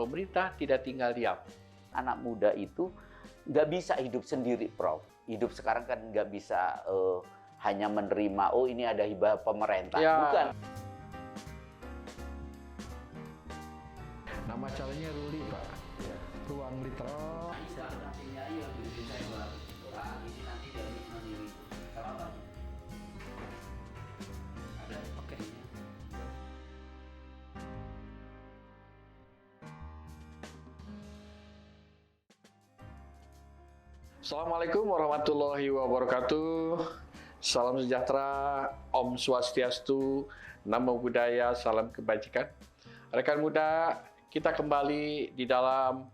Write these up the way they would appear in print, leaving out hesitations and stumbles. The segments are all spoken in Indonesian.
pemerintah tidak tinggal diam. Anak muda itu nggak bisa hidup sendiri, Prof. Hidup sekarang kan nggak bisa hanya menerima, oh ini ada hibah pemerintah. Ya. Bukan. Nama caranya Ruli, Pak. Ya. Ruang literasi. Assalamualaikum warahmatullahi wabarakatuh. Salam sejahtera, Om Swastiastu, Namo Buddhaya, salam kebajikan. Rekan muda, kita kembali di dalam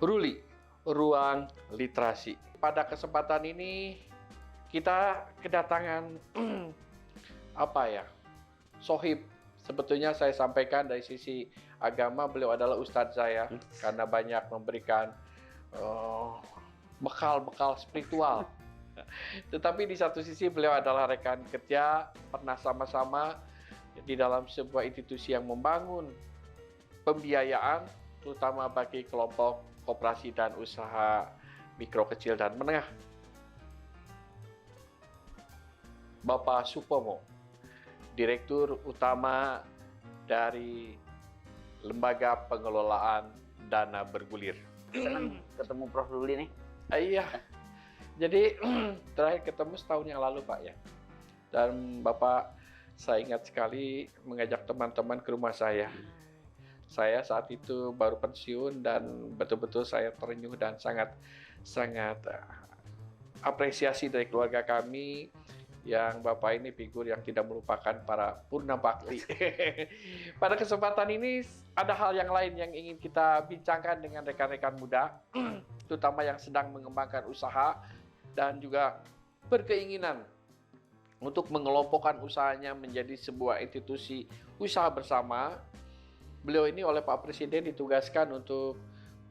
Ruli, Ruang Literasi. Pada kesempatan ini kita kedatangan Sohib. Sebetulnya saya sampaikan dari sisi agama, beliau adalah ustadz saya karena banyak memberikan bekal-bekal spiritual. Tetapi di satu sisi beliau adalah rekan kerja, pernah sama-sama di dalam sebuah institusi yang membangun pembiayaan, terutama bagi kelompok koperasi dan usaha mikro, kecil, dan menengah. Bapak Supomo, Direktur Utama dari Lembaga Pengelolaan Dana Bergulir. Senang ketemu Prof. Ruli nih. Iya, jadi terakhir ketemu setahun yang lalu, Pak, ya. Dan Bapak, saya ingat sekali mengajak teman-teman ke rumah saya. Saya saat itu baru pensiun dan betul-betul saya terenyuh dan sangat apresiasi dari keluarga kami yang Bapak ini figur yang tidak melupakan para purna bakti. Pada kesempatan ini ada hal yang lain yang ingin kita bincangkan dengan rekan-rekan muda, terutama yang sedang mengembangkan usaha dan juga berkeinginan untuk mengelompokkan usahanya menjadi sebuah institusi usaha bersama. Beliau ini oleh Pak Presiden ditugaskan untuk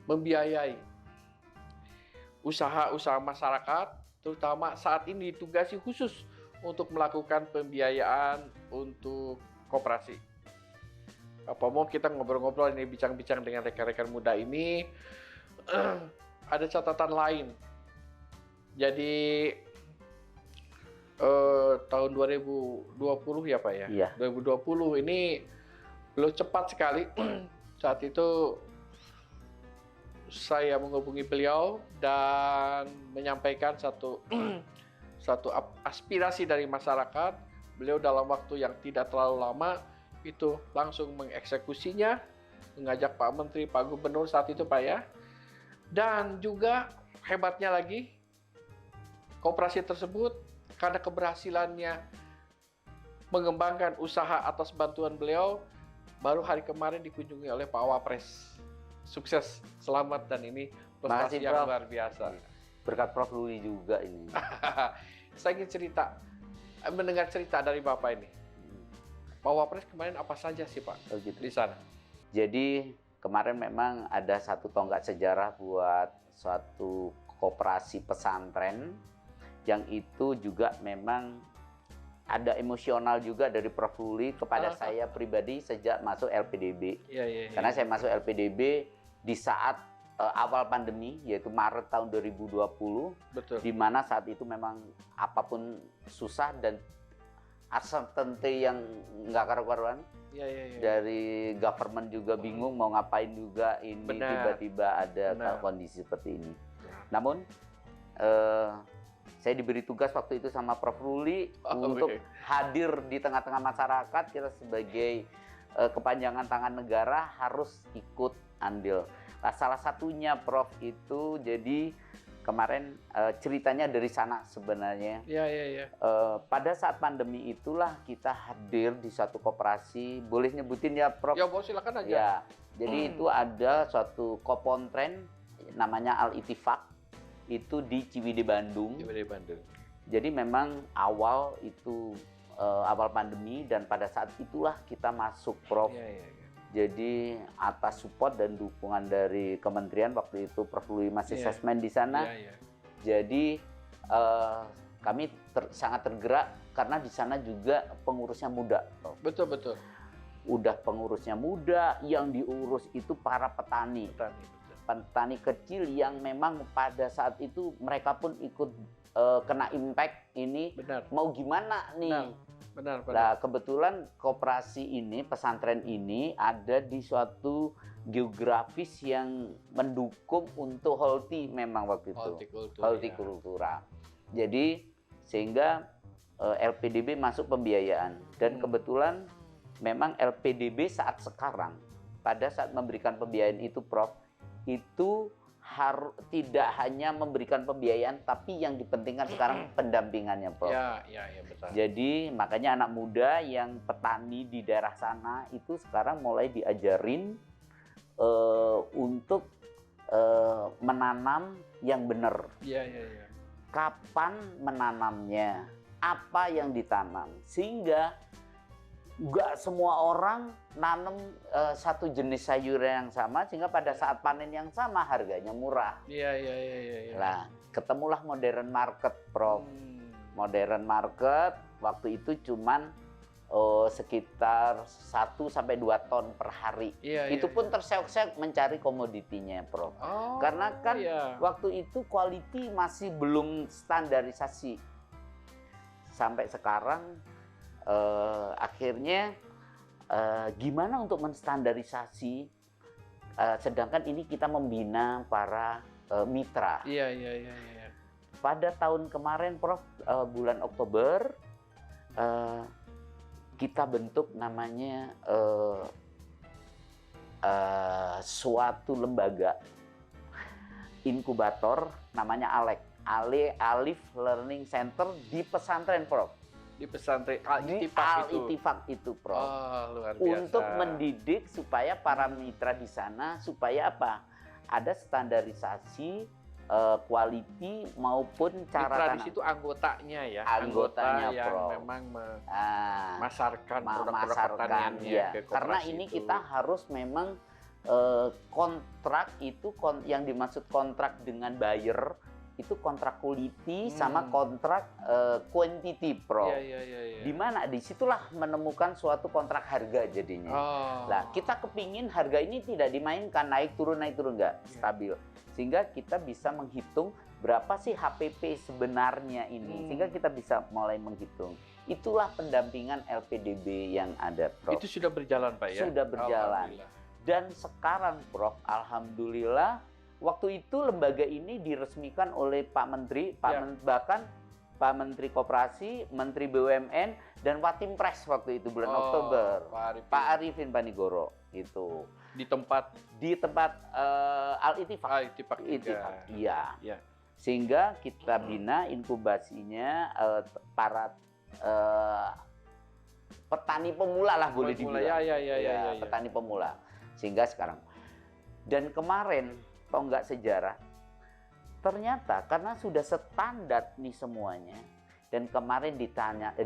membiayai usaha-usaha masyarakat, terutama saat ini ditugasi khusus untuk melakukan pembiayaan untuk koperasi. Apa mau kita ngobrol-ngobrol ini, bincang-bincang dengan rekan-rekan muda ini, ada catatan lain. Jadi tahun 2020 ya Pak ya? Iya. 2020 ini belum cepat sekali. Saat itu saya menghubungi beliau dan menyampaikan satu aspirasi dari masyarakat. Beliau dalam waktu yang tidak terlalu lama itu langsung mengeksekusinya, mengajak Pak Menteri, Pak Gubernur saat itu Pak ya. Dan juga hebatnya lagi, koperasi tersebut karena keberhasilannya mengembangkan usaha atas bantuan beliau, baru hari kemarin dikunjungi oleh Pak Wapres. Sukses, selamat, dan ini prestasi yang luar biasa. Berkat Prof. Ruli juga ini. Saya ingin mendengar cerita dari Bapak ini. Pak Wapres kemarin apa saja sih Pak di sana? Jadi kemarin memang ada satu tonggak sejarah buat suatu koperasi pesantren yang itu juga memang ada emosional juga dari Prof. Ruli kepada saya pribadi sejak masuk LPDB. Karena saya masuk LPDB di saat awal pandemi, yaitu Maret tahun 2020. Betul. Di mana saat itu memang apapun susah dan uncertainty yang nggak karu-karuan. Dari government juga bingung mau ngapain juga ini. Tiba-tiba ada kondisi seperti ini. Namun saya diberi tugas waktu itu sama Prof. Ruli untuk hadir di tengah-tengah masyarakat. Kita sebagai kepanjangan tangan negara harus ikut andil. Nah, salah satunya Prof itu jadi kemarin ceritanya dari sana sebenarnya. Pada saat pandemi itulah kita hadir di suatu koperasi. Boleh nyebutin ya Prof? Ya, boleh, silakan aja. Ya, jadi itu ada suatu kopontren namanya Al-Ittifaq. Itu di Ciwidey, Bandung. Jadi memang awal itu awal pandemi dan pada saat itulah kita masuk Prof. Jadi atas support dan dukungan dari kementerian waktu itu Prof. Ruli masih sesmen di sana. Jadi kami sangat tergerak karena di sana juga pengurusnya muda. Betul. udah pengurusnya muda, yang diurus itu para petani. Petani kecil yang memang pada saat itu mereka pun ikut kena impact ini. Benar. Mau gimana nih? Benar. Nah, kebetulan koperasi ini, pesantren ini ada di suatu geografis yang mendukung untuk memang waktu itu. Hortikultura. Jadi sehingga LPDB masuk pembiayaan dan kebetulan memang LPDB saat sekarang pada saat memberikan pembiayaan itu Prof, itu tidak hanya memberikan pembiayaan, tapi yang dipentingkan sekarang pendampingannya, Prof. Ya, betul. Jadi makanya anak muda yang petani di daerah sana itu sekarang mulai diajarin untuk menanam yang benar. Iya. Kapan menanamnya, apa yang ditanam, sehingga nggak semua orang nanam satu jenis sayuran yang sama sehingga pada saat panen yang sama harganya murah. Iya. Nah, ketemulah modern market, Prof. Modern market waktu itu cuman sekitar 1 sampai 2 ton per hari. Itu pun terseok-seok mencari komoditinya, Prof. Karena kan waktu itu quality masih belum standarisasi. Sampai sekarang akhirnya gimana untuk menstandarisasi, sedangkan ini kita membina para mitra. Iya. Pada tahun kemarin, Prof, bulan Oktober, kita bentuk namanya suatu lembaga inkubator namanya Alif Learning Center di pesantren, Prof. Di pesantren Al-Ittifaq itu, Prof. Luar biasa. Untuk mendidik supaya para mitra di sana supaya apa? Ada standarisasi quality maupun cara mitra tanam. di situ anggotanya ya. Anggotanya, yang Prof. memang memasarkan produk-produk pertaniannya ya. ke Karena koperasi ini itu. kita harus memang kontrak itu yang dimaksud kontrak dengan buyer itu kontrak quality sama kontrak quantity, Prof. Iya. Di mana disitulah menemukan suatu kontrak harga jadinya. Nah, kita kepingin harga ini tidak dimainkan naik turun enggak, stabil. Sehingga kita bisa menghitung berapa sih HPP sebenarnya ini. Sehingga kita bisa mulai menghitung. Itulah pendampingan LPDB yang ada, Prof. Itu sudah berjalan, Pak ya? Sudah berjalan. Dan sekarang, Prof, alhamdulillah, waktu itu lembaga ini diresmikan oleh Pak Menteri, bahkan Pak Menteri Koperasi, Menteri BUMN, dan Watimpres waktu itu bulan Oktober. Pak Arifin Panigoro itu. Di tempat Al-Ittifaq. Iya. Sehingga kita bina inkubasinya para petani pemula lah boleh dibilang. Ya. Petani pemula. Sehingga sekarang. Dan kemarin, tau nggak sejarah, ternyata karena sudah standar nih semuanya, dan kemarin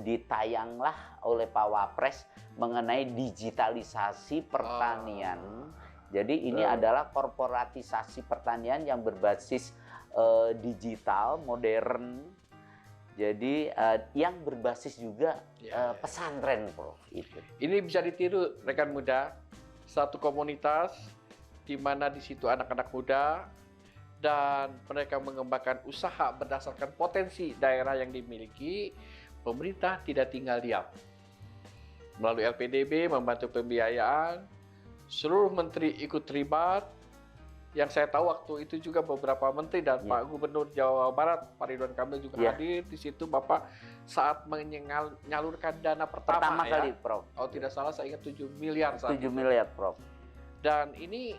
ditayanglah oleh Pak Wapres mengenai digitalisasi pertanian. Jadi ini adalah korporatisasi pertanian yang berbasis digital, modern. Jadi yang berbasis juga pesantren, Prof. Itu. Ini bisa ditiru rekan muda, satu komunitas di mana di situ anak-anak muda dan mereka mengembangkan usaha berdasarkan potensi daerah yang dimiliki. Pemerintah tidak tinggal diam. Melalui LPDB membantu pembiayaan, seluruh menteri ikut terlibat. Yang saya tahu waktu itu juga beberapa menteri dan Pak Gubernur Jawa Barat, Pak Ridwan Kamil juga hadir di situ, Bapak, saat menyalurkan dana pertama kali, Prof. Oh, tidak salah saya ingat 7 miliar. 7 miliar, Prof. Dan ini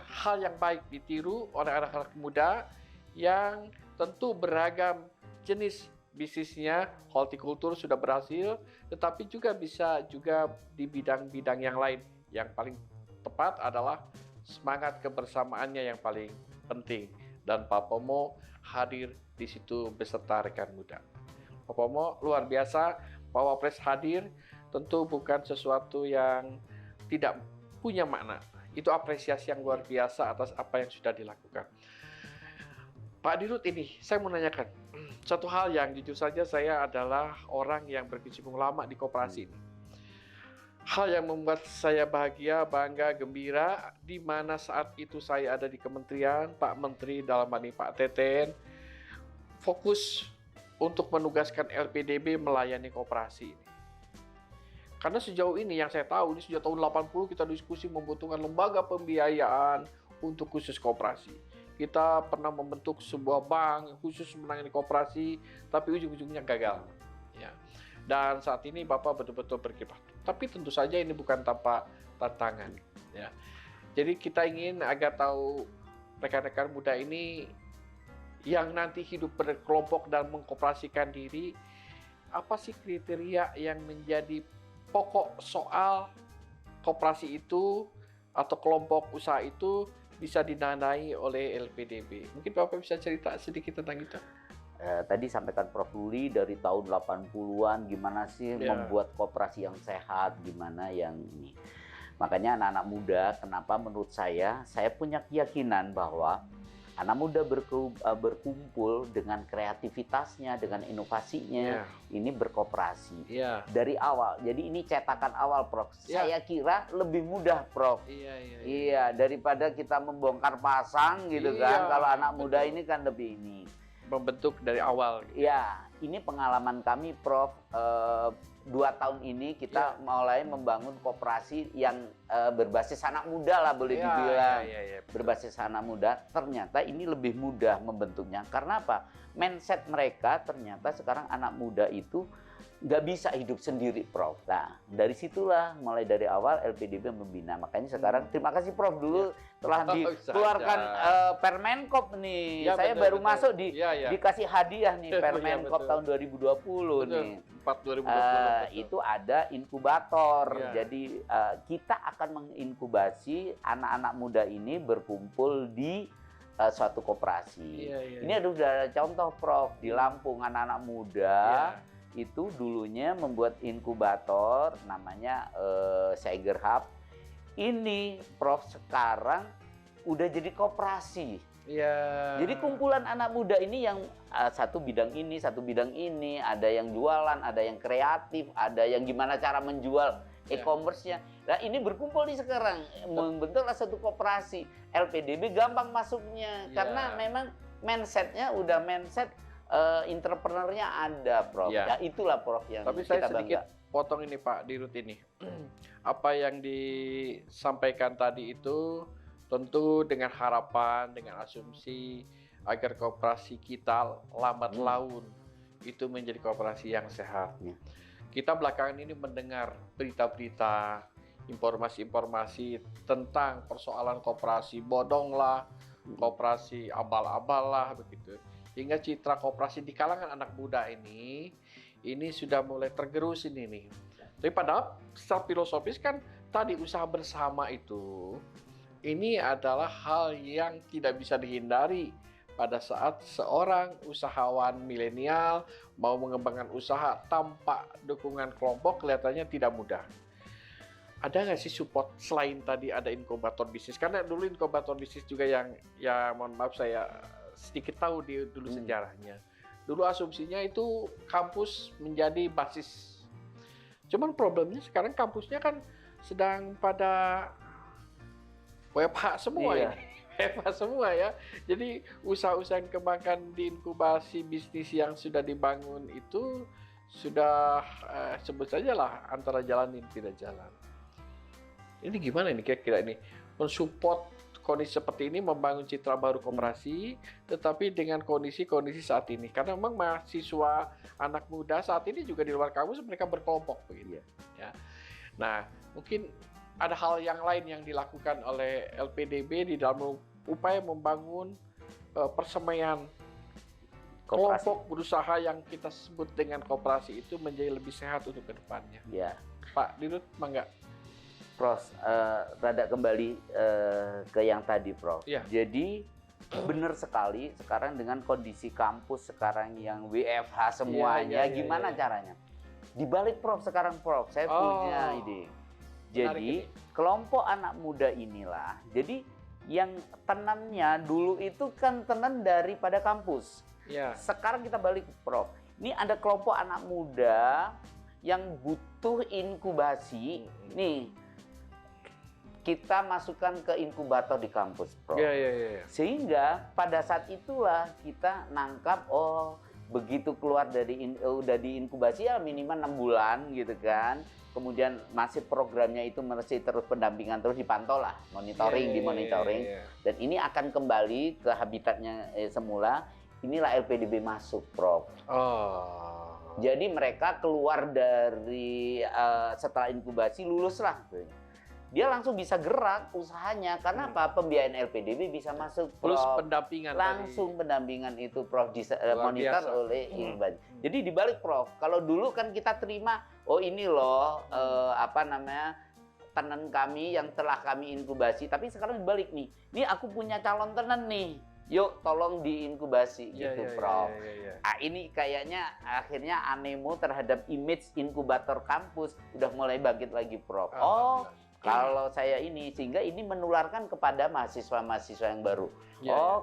hal yang baik ditiru oleh anak-anak muda yang tentu beragam jenis bisnisnya. Hortikultur sudah berhasil, tetapi juga bisa juga di bidang-bidang yang lain. Yang paling tepat adalah semangat kebersamaannya yang paling penting. Dan Pak Pomo hadir di situ beserta rekan muda. Pak Pomo luar biasa, Pak Wapres hadir tentu bukan sesuatu yang tidak punya makna. Itu apresiasi yang luar biasa atas apa yang sudah dilakukan. Pak Dirut, ini saya mau nanyakan satu hal yang jujur saja saya adalah orang yang berkecimpung lama di koperasi ini. hal yang membuat saya bahagia, bangga, gembira, di mana saat itu saya ada di kementerian, Pak Menteri dalam hal ini Pak Teten, fokus untuk menugaskan LPDB melayani koperasi ini. Karena sejauh ini yang saya tahu, ini sejak tahun 80 kita diskusi membutuhkan lembaga pembiayaan untuk khusus koperasi. Kita pernah membentuk sebuah bank khusus menangani koperasi, tapi ujung-ujungnya gagal. Ya. Dan saat ini Bapak betul-betul berkiprah. Tapi tentu saja ini bukan tanpa tantangan. Ya. Jadi kita ingin agar tahu rekan-rekan muda ini yang nanti hidup berkelompok dan mengkoperasikan diri, apa sih kriteria yang menjadi pokok soal koperasi itu atau kelompok usaha itu bisa didanai oleh LPDB. Mungkin Bapak bisa cerita sedikit tentang itu. Tadi sampaikan Prof. Luli dari tahun 80-an gimana sih membuat koperasi yang sehat, gimana yang ini. Makanya anak-anak muda, kenapa menurut saya punya keyakinan bahwa anak muda berkumpul dengan kreativitasnya, dengan inovasinya, ini berkooperasi dari awal. Jadi ini cetakan awal, Prof. Saya kira lebih mudah, Prof. Iya, daripada kita membongkar pasang gitu kan. Kalau anak muda ini kan lebih ini. Membentuk dari awal. Iya, ini pengalaman kami, Prof. 2 tahun ini kita mulai membangun koperasi yang berbasis anak muda lah, boleh dibilang. Berbasis anak muda, ternyata ini lebih mudah membentuknya. Karena apa? Mindset mereka ternyata sekarang anak muda itu nggak bisa hidup sendiri, Prof. Nah, dari situlah mulai dari awal LPDB membina. Makanya sekarang terima kasih Prof dulu telah dikeluarkan Permenkop nih. Saya baru masuk dikasih hadiah nih Permenkop tahun 2020 nih. 2020. Itu ada inkubator. Jadi kita akan menginkubasi anak-anak muda ini berkumpul di suatu koperasi. Ini ada contoh, Prof, di Lampung anak-anak muda itu dulunya membuat inkubator namanya Seiger Hub. Ini, Prof, sekarang udah jadi koperasi. Jadi kumpulan anak muda ini yang satu bidang ini, ada yang jualan, ada yang kreatif, ada yang gimana cara menjual e-commerce-nya. Nah, ini berkumpul nih sekarang, membentuklah satu koperasi. LPDB gampang masuknya karena memang mindset-nya udah mindset entrepreneur-nya ada, Prof. Ya itulah, Prof, yang tapi kita saya sedikit bangga. potong ini, Pak Dirut ini. Apa yang disampaikan tadi itu tentu dengan harapan, dengan asumsi agar koperasi kita lambat laun itu menjadi koperasi yang sehat. Kita belakangan ini mendengar berita-berita, informasi-informasi tentang persoalan koperasi bodong lah, koperasi abal-abal lah, begitu. Hingga citra koperasi di kalangan anak muda ini sudah mulai tergerus ini nih. Tapi padahal secara filosofis kan tadi usaha bersama itu ini adalah hal yang tidak bisa dihindari pada saat seorang usahawan milenial mau mengembangkan usaha tanpa dukungan kelompok kelihatannya tidak mudah. Ada nggak sih support selain tadi ada inkubator bisnis? Karena dulu inkubator bisnis juga yang mohon maaf saya sedikit tahu dulu sejarahnya. Dulu asumsinya itu kampus menjadi basis. Cuman problemnya sekarang kampusnya kan sedang pada WFH semua ini. WFH semua ya. Jadi usaha-usaha yang dikembangkan di inkubasi bisnis yang sudah dibangun itu sudah sebut saja lah antara jalan dan tidak jalan. Ini gimana ini kira-kira ini mensupport kondisi seperti ini, membangun citra baru koperasi, tetapi dengan kondisi-kondisi saat ini. Karena memang mahasiswa anak muda saat ini juga di luar kampus mereka berkelompok begitu. Ya. Nah, mungkin ada hal yang lain yang dilakukan oleh LPDB di dalam upaya membangun persemaian kelompok berusaha yang kita sebut dengan koperasi itu menjadi lebih sehat untuk ke depannya. Pak Dirut, mangga. Prof, rada kembali ke yang tadi, Prof. Jadi benar sekali sekarang dengan kondisi kampus sekarang yang WFH semuanya, gimana caranya? Dibalik, Prof, sekarang, Prof, saya punya ide. Jadi kelompok anak muda inilah, jadi yang tenannya dulu itu kan tenan daripada kampus. Sekarang kita balik, Prof. Ini ada kelompok anak muda yang butuh inkubasi, nih kita masukkan ke inkubator di kampus, Prof. Sehingga pada saat itulah kita nangkap, oh begitu keluar dari udah diinkubasi ya minimal 6 bulan gitu kan. Kemudian masih programnya itu masih terus pendampingan, terus dipantau lah, monitoring, dimonitoring. Dan ini akan kembali ke habitatnya semula. Inilah LPDB masuk, Prof. Jadi mereka keluar dari setelah inkubasi luluslah. Dia langsung bisa gerak usahanya. Karena apa? Pembiayaan LPDB bisa masuk, Prof. Plus pendampingan langsung tadi. Pendampingan itu, Prof, monitor oleh inkubasi. Jadi dibalik, Prof. Kalau dulu kan kita terima, oh ini loh tenan kami yang telah kami inkubasi. Tapi sekarang dibalik nih. Ini aku punya calon tenan nih. Yuk tolong diinkubasi gitu, Prof. Ah, ini kayaknya akhirnya animo terhadap image inkubator kampus udah mulai bangkit lagi, Prof. Oh, kalau saya ini, sehingga ini menularkan kepada mahasiswa-mahasiswa yang baru.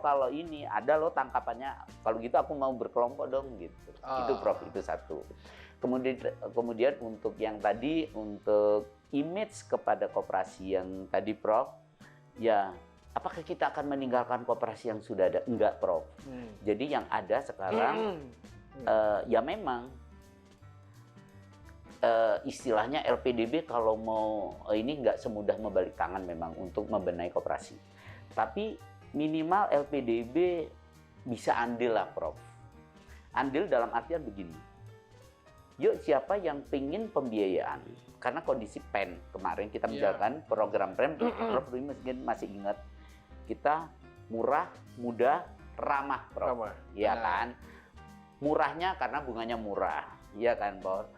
Kalau ini ada loh tangkapannya, kalau gitu aku mau berkelompok dong gitu. Itu, Prof, itu satu. Kemudian untuk yang tadi, untuk image kepada koperasi yang tadi, Prof, ya apakah kita akan meninggalkan koperasi yang sudah ada? Enggak, Prof. Jadi yang ada sekarang, ya memang istilahnya LPDB kalau mau ini nggak semudah membalik tangan memang untuk membenahi koperasi. Tapi minimal LPDB bisa andil lah, Prof. Andil dalam artian begini. Yuk siapa yang pingin pembiayaan? Karena kondisi PEN kemarin kita menjalankan program PEN, Prof mungkin masih ingat, kita murah, mudah, ramah, Prof. Iya kan? Murahnya karena bunganya murah, iya kan, Prof?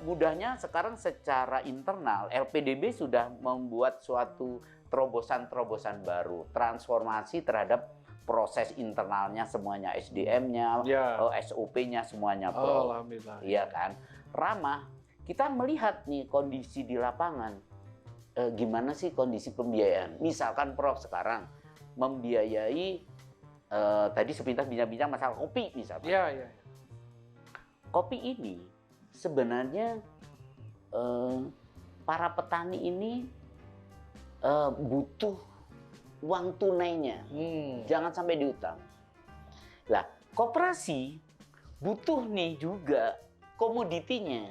Mudahnya sekarang secara internal LPDB sudah membuat suatu terobosan-terobosan baru, transformasi terhadap proses internalnya semuanya, SDM-nya, SOP-nya semuanya, Prof. Alhamdulillah. Iya kan? Ramah. Kita melihat nih kondisi di lapangan. Gimana sih kondisi pembiayaan? Misalkan, Prof, sekarang membiayai tadi sepintas bincang-bincang masalah kopi misalnya. Kopi ini sebenarnya para petani ini butuh uang tunainya, jangan sampai diutang. Lah, koperasi butuh nih juga komoditinya,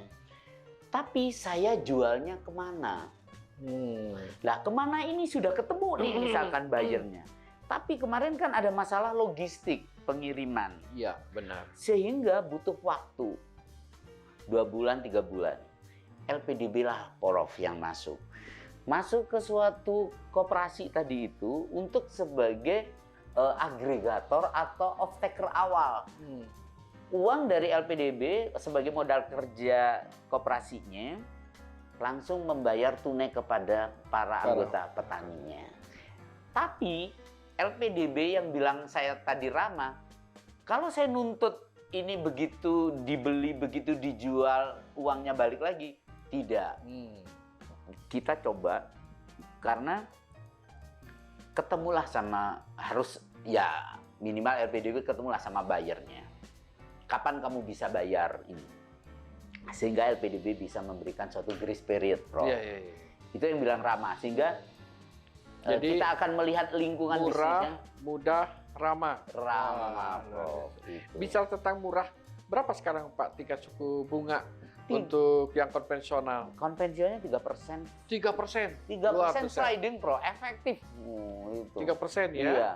tapi saya jualnya kemana? Lah, kemana ini sudah ketemu nih misalkan buyernya. Tapi kemarin kan ada masalah logistik pengiriman. Iya, benar. Sehingga butuh waktu 2 bulan, 3 bulan. LPDB lah, Prof, yang masuk. Masuk ke suatu koperasi tadi itu untuk sebagai agregator atau off-taker awal. Uang dari LPDB sebagai modal kerja koperasinya langsung membayar tunai kepada para anggota petaninya. Tapi LPDB yang bilang saya tadi ramah, kalau saya nuntut ini begitu dibeli, begitu dijual, uangnya balik lagi, tidak. Kita coba, karena ketemulah sama, harus ya minimal LPDB ketemulah sama buyernya. Kapan kamu bisa bayar ini? Sehingga LPDB bisa memberikan suatu grace period, Prof. Itu yang bilang ramah, sehingga jadi kita akan melihat lingkungan murah, bisnisnya mudah, ramah. Prof. Bicara tentang murah, berapa sekarang Pak tingkat suku bunga untuk yang konvensional? Konvensionalnya 3%. 3%? 3% sliding, Prof. Efektif. Itu. 3% ya? Iya.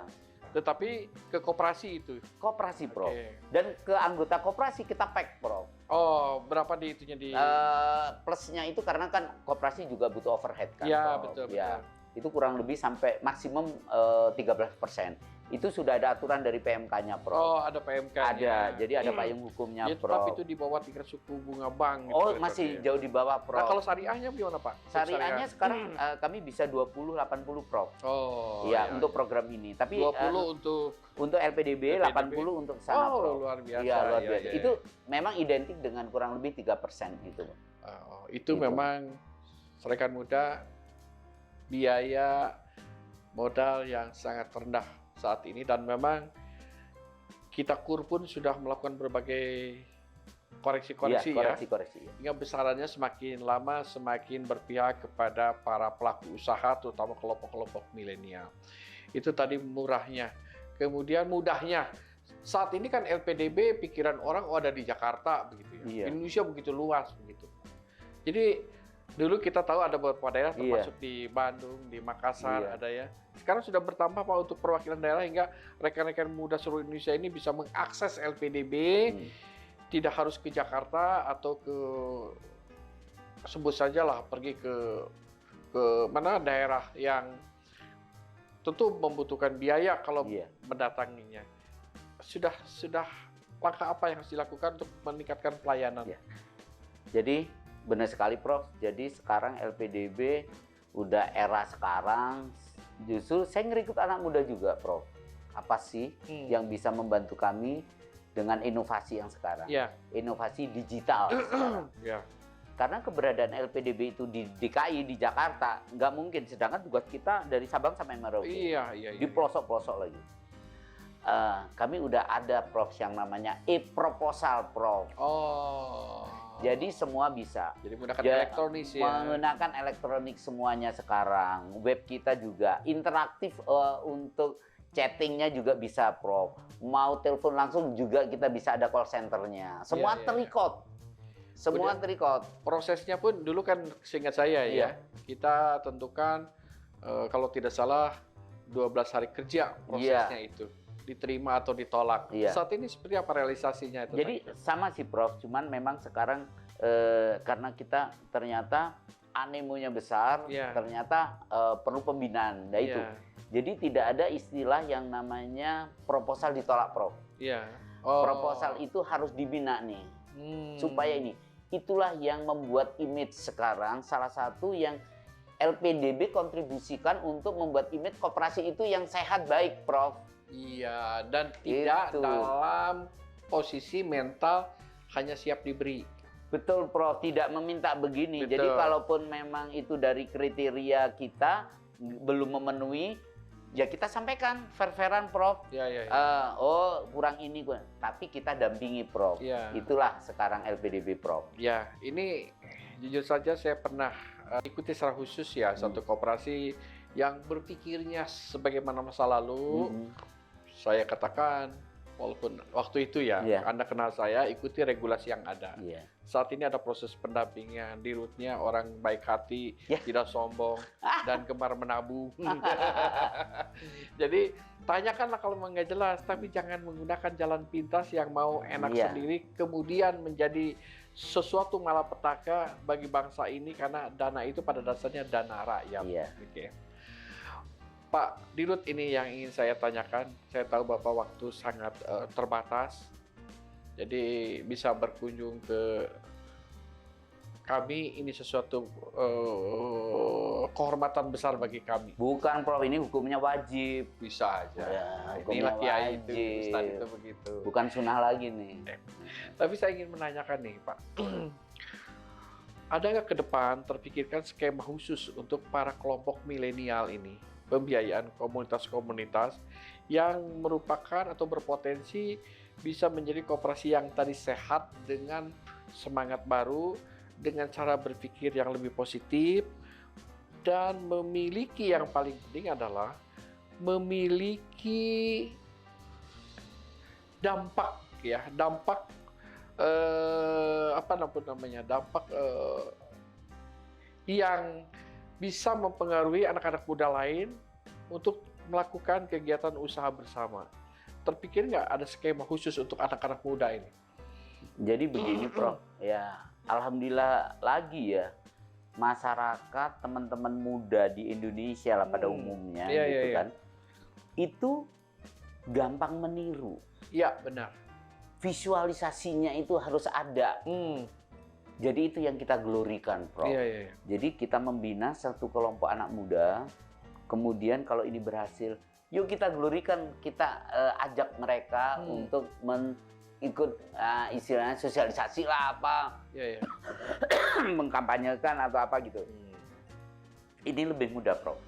Tetapi ke koperasi itu? Koperasi, Prof. Dan ke anggota koperasi kita pack, Prof. Oh, berapa di itunya di? Plusnya itu karena kan koperasi juga butuh overhead kan, Iya, Prof. betul. Itu kurang lebih sampai maksimum 13%. Itu sudah ada aturan dari PMK-nya, Prof. Oh, ada PMK-nya. Ada, jadi ada payung hukumnya, Prof. Tapi itu di bawah tingkat suku bunga bank. Oh, gitu, masih jauh di bawah, Prof. Nah, kalau syariahnya gimana, Pak? Syariahnya sekarang kami bisa 20-80, Prof. Oh, iya, untuk program ini. Tapi 20 untuk LPDB, 80 untuk sana, Prof. Luar biasa. Iya, luar biasa. Itu memang identik dengan kurang lebih 3% gitu. Itu memang Serikat Muda biaya modal yang sangat rendah saat ini, dan memang kita KUR pun sudah melakukan berbagai koreksi-koreksi Iya, koreksi-koreksi. Hingga besarannya semakin lama semakin berpihak kepada para pelaku usaha, terutama kelompok-kelompok milenial. Itu tadi murahnya. Kemudian mudahnya. Saat ini kan LPDB pikiran orang ada di Jakarta begitu ya. Iya. Indonesia begitu luas begitu. Jadi dulu kita tahu ada beberapa daerah termasuk di Bandung, di Makassar ada ya. Sekarang sudah bertambah Pak untuk perwakilan daerah hingga rekan-rekan muda seluruh Indonesia ini bisa mengakses LPDB. Tidak harus ke Jakarta atau ke sebut saja lah pergi ke mana daerah yang tentu membutuhkan biaya kalau mendatanginya. Sudah langkah apa yang harus dilakukan untuk meningkatkan pelayanan? Jadi benar sekali Prof. Jadi sekarang LPDB udah era sekarang. Justru saya ngerekrut anak muda juga Prof. Apa sih yang bisa membantu kami dengan inovasi yang sekarang? Inovasi digital sekarang. Karena keberadaan LPDB itu di DKI, di Jakarta, nggak mungkin. Sedangkan tugas kita dari Sabang sampai Merauke. Di pelosok-pelosok lagi. Kami udah ada Prof yang namanya e-proposal Prof. Jadi semua bisa. Jadi menggunakan elektronik ya. Menggunakan elektronik semuanya sekarang. Web kita juga interaktif untuk chattingnya juga bisa Prof. Mau telepon langsung juga kita bisa ada call centernya. Semua terrecord. Semua terrecord. Prosesnya pun dulu kan seingat saya ya, kita tentukan kalau tidak salah 12 hari kerja prosesnya itu. Diterima atau ditolak. Saat ini seperti apa realisasinya itu? Jadi sama sih Prof, cuman memang sekarang karena kita ternyata animonya besar, ternyata perlu pembinaan. Nah itu. Jadi tidak ada istilah yang namanya proposal ditolak Prof. Proposal itu harus dibina nih. Supaya ini. Itulah yang membuat image sekarang salah satu yang LPDB kontribusikan untuk membuat image koperasi itu yang sehat baik Prof. Iya, dan tidak dalam posisi mental hanya siap diberi. Betul Prof, tidak meminta begini. Jadi kalaupun memang itu dari kriteria kita belum memenuhi, ya kita sampaikan fair-fairan Prof. Oh kurang ini, tapi kita dampingi Prof. Itulah sekarang LPDB Prof. Ya, ini jujur saja saya pernah ikuti secara khusus ya satu koperasi yang berpikirnya sebagaimana masa lalu. Saya katakan, walaupun waktu itu Anda kenal saya, ikuti regulasi yang ada. Saat ini ada proses pendampingan, di rootnya orang baik hati, tidak sombong, dan gemar menabung. Jadi, tanyakanlah kalau nggak jelas, tapi jangan menggunakan jalan pintas yang mau enak sendiri, kemudian menjadi sesuatu malapetaka bagi bangsa ini, karena dana itu pada dasarnya dana rakyat. Pak Dirut, ini yang ingin saya tanyakan. Saya tahu Bapak waktu sangat terbatas, jadi bisa berkunjung ke kami, ini sesuatu kehormatan besar bagi kami. Bukan Prof, ini hukumnya wajib. Bisa aja. Inilah kiai itu, Ustaz itu begitu. Bukan sunnah lagi nih. Tapi saya ingin menanyakan nih Pak, ada nggak ke depan terpikirkan skema khusus untuk para kelompok milenial ini? Pembiayaan komunitas-komunitas yang merupakan atau berpotensi bisa menjadi koperasi yang tadi sehat dengan semangat baru, dengan cara berpikir yang lebih positif, dan memiliki yang paling penting adalah memiliki dampak yang bisa mempengaruhi anak-anak muda lain untuk melakukan kegiatan usaha bersama. Terpikir nggak ada skema khusus untuk anak-anak muda ini? Jadi begini Prof, ya alhamdulillah lagi ya, masyarakat teman-teman muda di Indonesia lah pada umumnya kan, itu gampang meniru. Iya benar. Visualisasinya itu harus ada. Jadi itu yang kita glorikan, Prof. Jadi kita membina satu kelompok anak muda, kemudian kalau ini berhasil, yuk kita glorikan, kita ajak mereka untuk ikut istilahnya sosialisasi lah apa, mengkampanyekan atau apa gitu. Ini lebih mudah, Prof.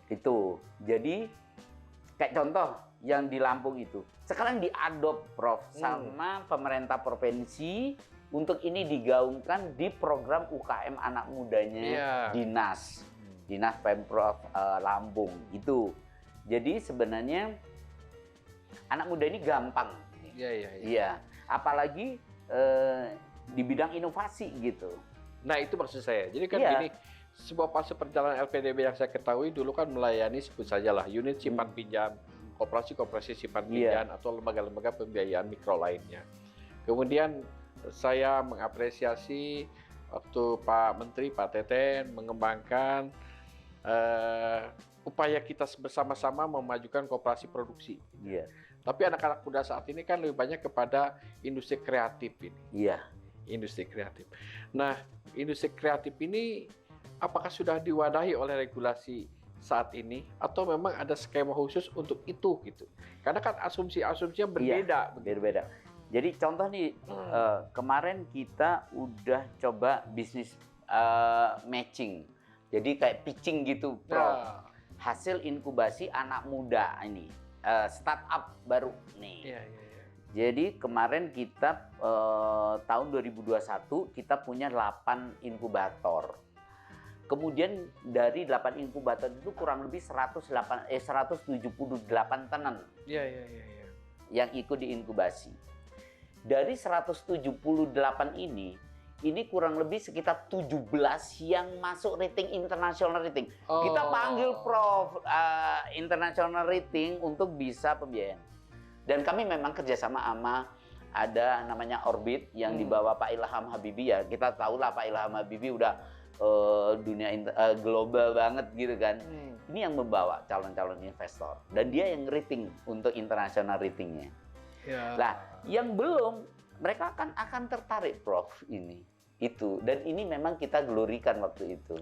Itu. Jadi Kayak contoh yang di Lampung itu. Sekarang diadop, Prof, sama pemerintah provinsi untuk ini digaungkan di program UKM anak mudanya Dinas Pemprov Lampung gitu. Jadi sebenarnya anak muda ini gampang. Iya. Apalagi di bidang inovasi gitu. Nah, itu maksud saya. Jadi kan gini, sebuah fase perjalanan LPDB yang saya ketahui dulu kan melayani sebut sajalah unit simpan pinjam, koperasi simpan pinjam atau lembaga-lembaga pembiayaan mikro lainnya. Kemudian saya mengapresiasi waktu Pak Menteri, Pak Teten mengembangkan upaya kita bersama-sama memajukan koperasi produksi. Tapi anak-anak muda saat ini kan lebih banyak kepada industri kreatif ini. Industri kreatif. Nah, industri kreatif ini apakah sudah diwadahi oleh regulasi saat ini atau memang ada skema khusus untuk itu gitu? Karena kan asumsinya berbeda. Berbeda. Jadi contoh nih, kemarin kita udah coba bisnis matching. Jadi kayak pitching gitu, Prof. Hasil inkubasi anak muda ini. Startup baru nih. Jadi kemarin kita tahun 2021 kita punya 8 inkubator. Kemudian dari 8 inkubator itu kurang lebih 178 tenan yang ikut diinkubasi. Dari 178 ini kurang lebih sekitar 17 yang masuk rating international rating. Kita panggil Prof international rating untuk bisa pembiayaan. Dan kami memang kerjasama sama ada namanya Orbit yang dibawa Pak Ilham Habibie ya. Kita tahu lah Pak Ilham Habibie udah dunia global banget gitu kan. Ini yang membawa calon-calon investor dan dia yang rating untuk international ratingnya. Nah, yang belum mereka akan tertarik, Prof, ini. Itu. Dan ini memang kita glorikan waktu itu.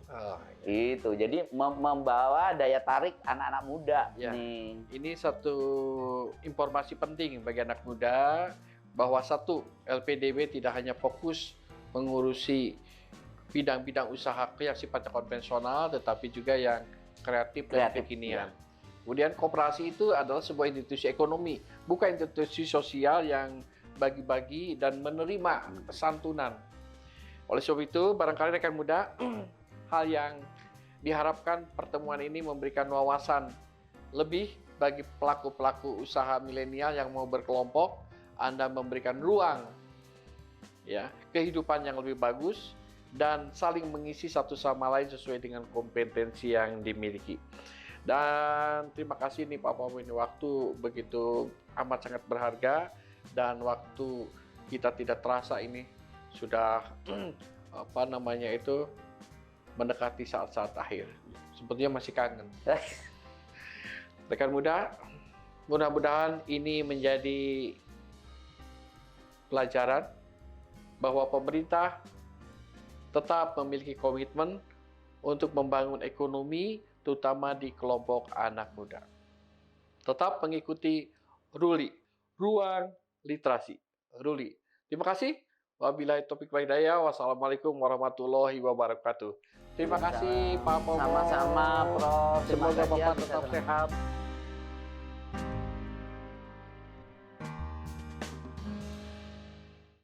Itu. Jadi membawa daya tarik anak-anak muda nih. Ini satu informasi penting bagi anak muda bahwa satu, LPDB tidak hanya fokus mengurusi bidang-bidang usaha yang sifatnya konvensional, tetapi juga yang kreatif dan kekinian. Kemudian koperasi itu adalah sebuah institusi ekonomi, bukan institusi sosial yang bagi-bagi dan menerima santunan. Oleh sebab itu, barangkali rekan muda, hal yang diharapkan pertemuan ini memberikan wawasan lebih bagi pelaku-pelaku usaha milenial yang mau berkelompok, Anda memberikan ruang kehidupan yang lebih bagus dan saling mengisi satu sama lain sesuai dengan kompetensi yang dimiliki. Dan terima kasih nih Pak Pamu, ini waktu begitu amat sangat berharga dan waktu kita tidak terasa ini sudah mendekati saat-saat akhir. Sepertinya masih kangen. Rekan muda, mudah-mudahan ini menjadi pelajaran bahwa pemerintah tetap memiliki komitmen untuk membangun ekonomi, terutama di kelompok anak muda. Tetap mengikuti RULI, Ruang Literasi. RULI. Terima kasih. Wabillahi taufiq wal hidayah. Wassalamualaikum warahmatullahi wabarakatuh. Terima kasih Pak Pomo. Sama-sama, Prof. Semoga Bapak tetap sehat.